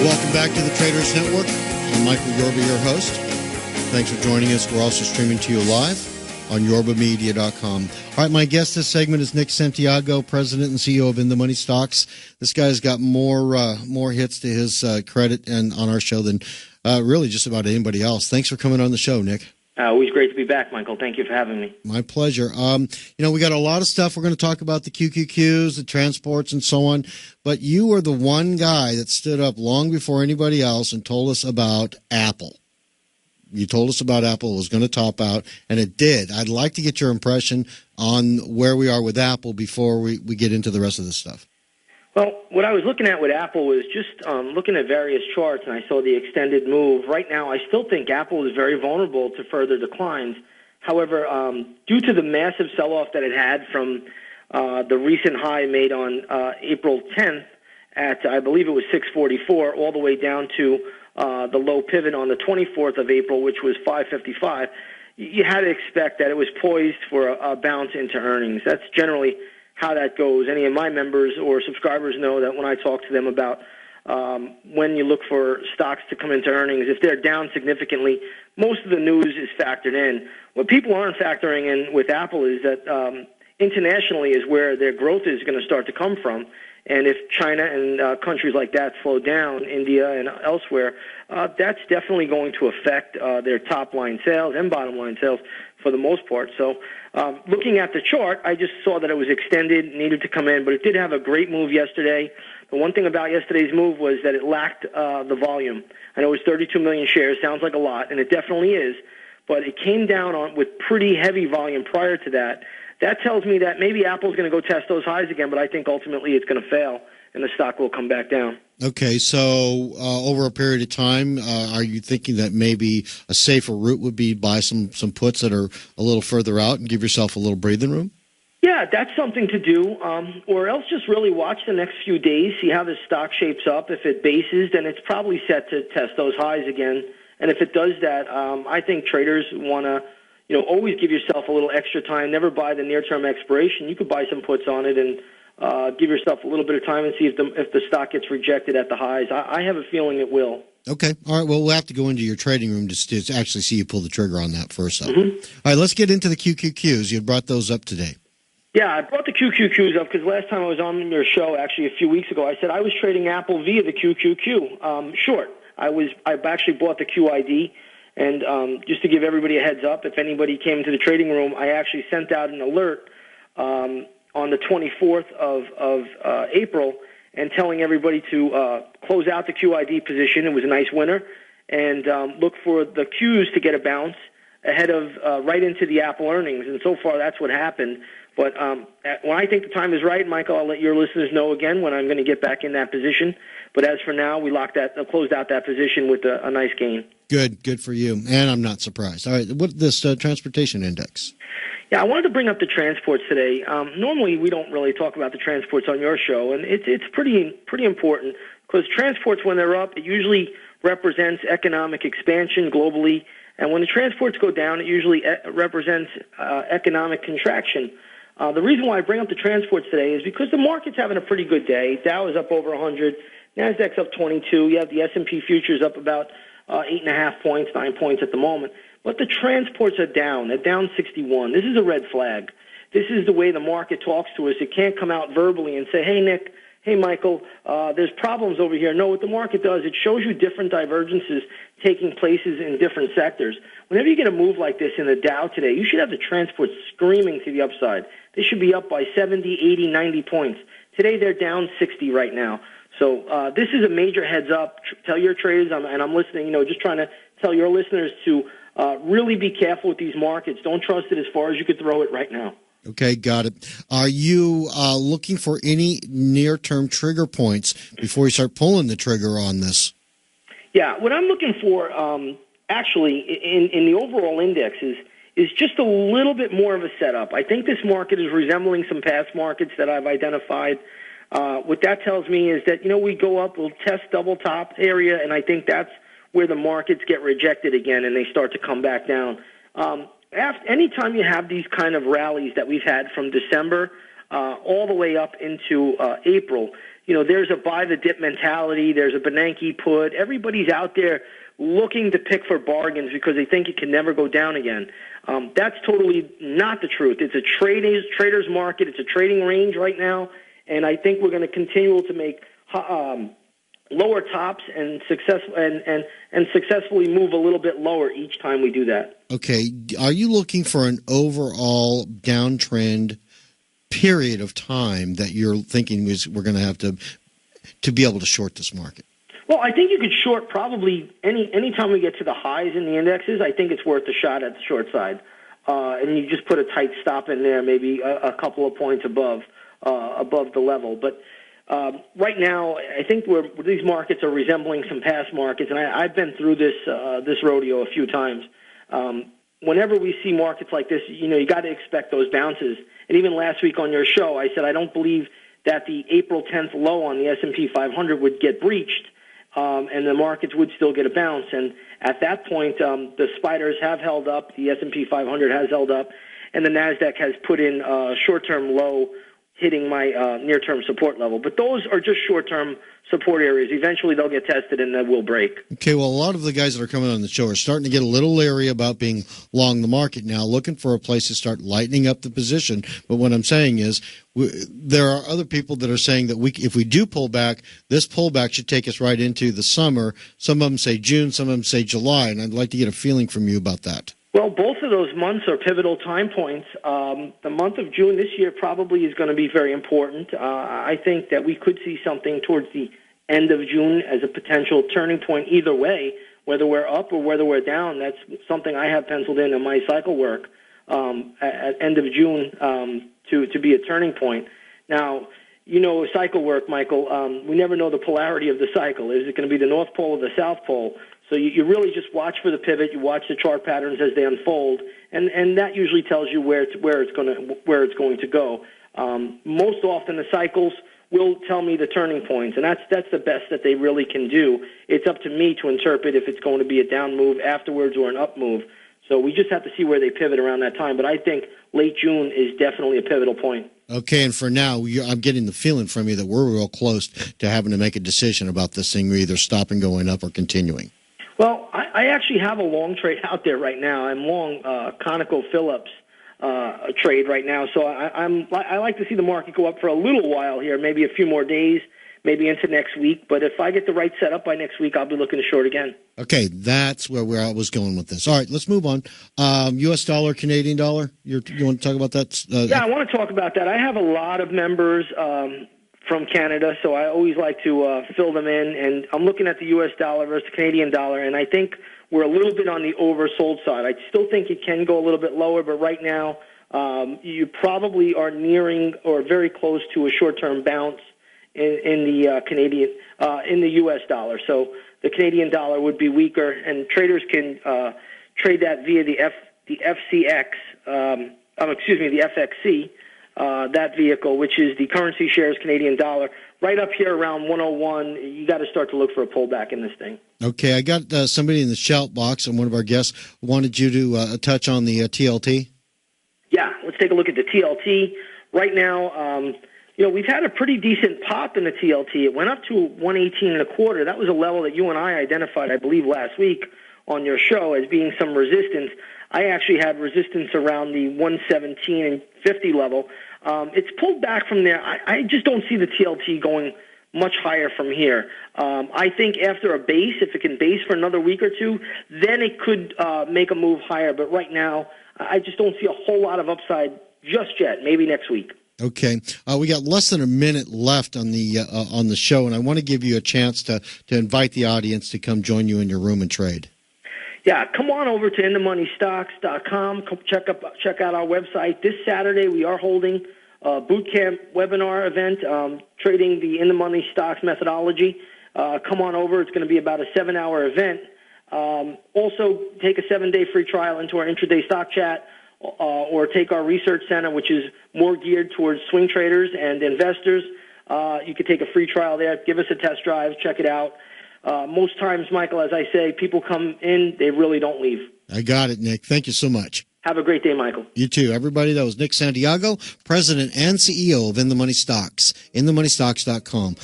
Welcome back to the Traders Network. I'm Michael Yorba, your host. Thanks for joining us. We're also streaming to you live on yorbamedia.com. All right, my guest this segment is Nick Santiago, President and CEO of In the Money Stocks. This guy's got more hits to his credit and on our show than really just about anybody else. Thanks for coming on the show, Nick. Always great to be back, Michael. Thank you for having me. My pleasure. We got a lot of stuff. We're going to talk about the QQQs, the transports, and so on. But you were the one guy that stood up long before anybody else and told us about Apple. You told us about Apple was going to top out, and it did. I'd like to get your impression on where we are with Apple before we get into the rest of this stuff. Well, what I was looking at with Apple was just looking at various charts, and I saw the extended move. Right now, I still think Apple is very vulnerable to further declines. However, due to the massive sell-off that it had from the recent high made on April 10th at, I believe it was 644, all the way down to the low pivot on the 24th of April, which was 555, you had to expect that it was poised for a bounce into earnings. That's generally how that goes. Any of my members or subscribers know that when I talk to them about when you look for stocks to come into earnings, if they're down significantly, most of the news is factored in. What people aren't factoring in with Apple is that internationally is where their growth is going to start to come from. And if China and countries like that slow down, India and elsewhere, that's definitely going to affect their top-line sales and bottom-line sales for the most part. So looking at the chart, I just saw that it was extended, needed to come in, but it did have a great move yesterday. The one thing about yesterday's move was that it lacked the volume. I know it was 32 million shares, sounds like a lot, and it definitely is, but it came down with pretty heavy volume prior to that. That tells me that maybe Apple's going to go test those highs again, but I think ultimately it's going to fail, and the stock will come back down. Okay, so over a period of time, are you thinking that maybe a safer route would be buy some puts that are a little further out and give yourself a little breathing room? Yeah, that's something to do, or else just really watch the next few days, see how the stock shapes up. If it bases, then it's probably set to test those highs again, and if it does that, I think traders want to always give yourself a little extra time. Never buy the near-term expiration. You could buy some puts on it and give yourself a little bit of time and see if the stock gets rejected at the highs. I have a feeling it will. Okay. All right. Well, we'll have to go into your trading room to actually see you pull the trigger on that first. All right. Let's get into the QQQs. You brought those up today. Yeah, I brought the QQQs up because last time I was on your show, actually a few weeks ago, I said I was trading Apple via the QQQ short. I actually bought the QID. And just to give everybody a heads up, if anybody came into the trading room, I actually sent out an alert on the 24th of April and telling everybody to close out the QID position. It was a nice winner. And look for the Qs to get a bounce ahead of right into the Apple earnings. And so far, that's what happened. But when I think the time is right, Michael, I'll let your listeners know again when I'm going to get back in that position. But as for now, we closed out that position with a nice gain. Good for you. And I'm not surprised. All right, what this transportation index? Yeah, I wanted to bring up the transports today. Normally, we don't really talk about the transports on your show, and it's pretty important because transports, when they're up, it usually represents economic expansion globally, and when the transports go down, it usually represents economic contraction. The reason why I bring up the transports today is because the market's having a pretty good day. Dow is up over 100, Nasdaq's up 22. You have the S&P futures up about 8.5 points, 9 points at the moment. But the transports are down. They're down 61. This is a red flag. This is the way the market talks to us. It can't come out verbally and say, hey, Nick, hey, Michael, there's problems over here. No, what the market does, it shows you different divergences taking places in different sectors. Whenever you get a move like this in the Dow today, you should have the transports screaming to the upside. They should be up by 70, 80, 90 points. Today they're down 60 right now. So this is a major heads up. Tell your traders, and I'm listening, just trying to tell your listeners to really be careful with these markets. Don't trust it as far as you could throw it right now. Okay, got it. Are you looking for any near-term trigger points before you start pulling the trigger on this? Yeah, what I'm looking for actually in the overall index is just a little bit more of a setup. I think this market is resembling some past markets that I've identified. What that tells me is that, we go up, we'll test double top area, and I think that's where the markets get rejected again and they start to come back down. Anytime you have these kind of rallies that we've had from December all the way up into April, there's a buy the dip mentality. There's a Bernanke put. Everybody's out there looking to pick for bargains because they think it can never go down again. That's totally not the truth. It's a trader's market. It's a trading range right now, and I think we're going to continue to make lower tops and successfully move a little bit lower each time we do that. Okay, are you looking for an overall downtrend period of time that you're thinking we're going to have to be able to short this market? Well, I think you could short probably any time we get to the highs in the indexes. I think it's worth a shot at the short side, and you just put a tight stop in there, maybe a couple of points above the level. But right now, I think these markets are resembling some past markets, and I've been through this rodeo a few times. Whenever we see markets like this, you got to expect those bounces. And even last week on your show, I said I don't believe that the April 10th low on the S&P 500 would get breached, and the markets would still get a bounce. And at that point, the spiders have held up, the S&P 500 has held up, and the NASDAQ has put in a short-term low hitting my near-term support level. But those are just short-term support areas. Eventually they'll get tested and then we'll break. Okay, well, a lot of the guys that are coming on the show are starting to get a little leery about being long the market now, looking for a place to start lightening up the position. But what I'm saying is there are other people that are saying that if we do pull back, this pullback should take us right into the summer. Some of them say June, some of them say July, and I'd like to get a feeling from you about that. Well, both of those months are pivotal time points. The month of June this year probably is going to be very important. I think that we could see something towards the end of June as a potential turning point either way, whether we're up or whether we're down. That's something I have penciled in my cycle work at end of June to be a turning point. Now, cycle work, Michael, we never know the polarity of the cycle. Is it going to be the North Pole or the South Pole? So you really just watch for the pivot. You watch the chart patterns as they unfold, and that usually tells you where it's going to go. Most often, the cycles will tell me the turning points, and that's the best that they really can do. It's up to me to interpret if it's going to be a down move afterwards or an up move. So we just have to see where they pivot around that time. But I think late June is definitely a pivotal point. Okay, and for now, I'm getting the feeling from you that we're real close to having to make a decision about this thing. We're either stopping going up or continuing. Well, I actually have a long trade out there right now. I'm long ConocoPhillips trade right now, so I like to see the market go up for a little while here, maybe a few more days, maybe into next week. But if I get the right setup by next week, I'll be looking to short again. Okay, that's where I was going with this. All right, let's move on. U.S. dollar, Canadian dollar. You want to talk about that? Yeah, I want to talk about that. I have a lot of members from Canada, so I always like to fill them in. And I'm looking at the U.S. dollar versus the Canadian dollar, and I think we're a little bit on the oversold side. I still think it can go a little bit lower, but right now you probably are nearing or very close to a short-term bounce in the Canadian, in the U.S. dollar. So the Canadian dollar would be weaker, and traders can trade that via the FXC. That vehicle, which is the currency shares Canadian dollar, right up here around 101. You got to start to look for a pullback in this thing. Okay, I got somebody in the shout box, and one of our guests wanted you to touch on the TLT. Yeah, let's take a look at the TLT. Right now, we've had a pretty decent pop in the TLT. It went up to 118 and a quarter. That was a level that you and I identified, I believe, last week on your show as being some resistance. I actually had resistance around the 117 and 50 level. It's pulled back from there. I just don't see the TLT going much higher from here. I think after a base, if it can base for another week or two, then it could make a move higher. But right now, I just don't see a whole lot of upside just yet. Maybe next week. Okay, we got less than a minute left on the show, and I want to give you a chance to invite the audience to come join you in your room and trade. Yeah, come on over to InTheMoneyStocks.com. Check out our website. This Saturday, we are holding a boot camp webinar event, trading the In the Money Stocks methodology. Come on over. It's going to be about a 7-hour event. Also, take a 7-day free trial into our intraday stock chat, or take our research center, which is more geared towards swing traders and investors. You could take a free trial there. Give us a test drive. Check it out. Most times, Michael, as I say, people come in, they really don't leave. I got it, Nick. Thank you so much. Have a great day, Michael. You too. Everybody, that was Nick Santiago, President and CEO of In the Money Stocks, InTheMoneyStocks.com.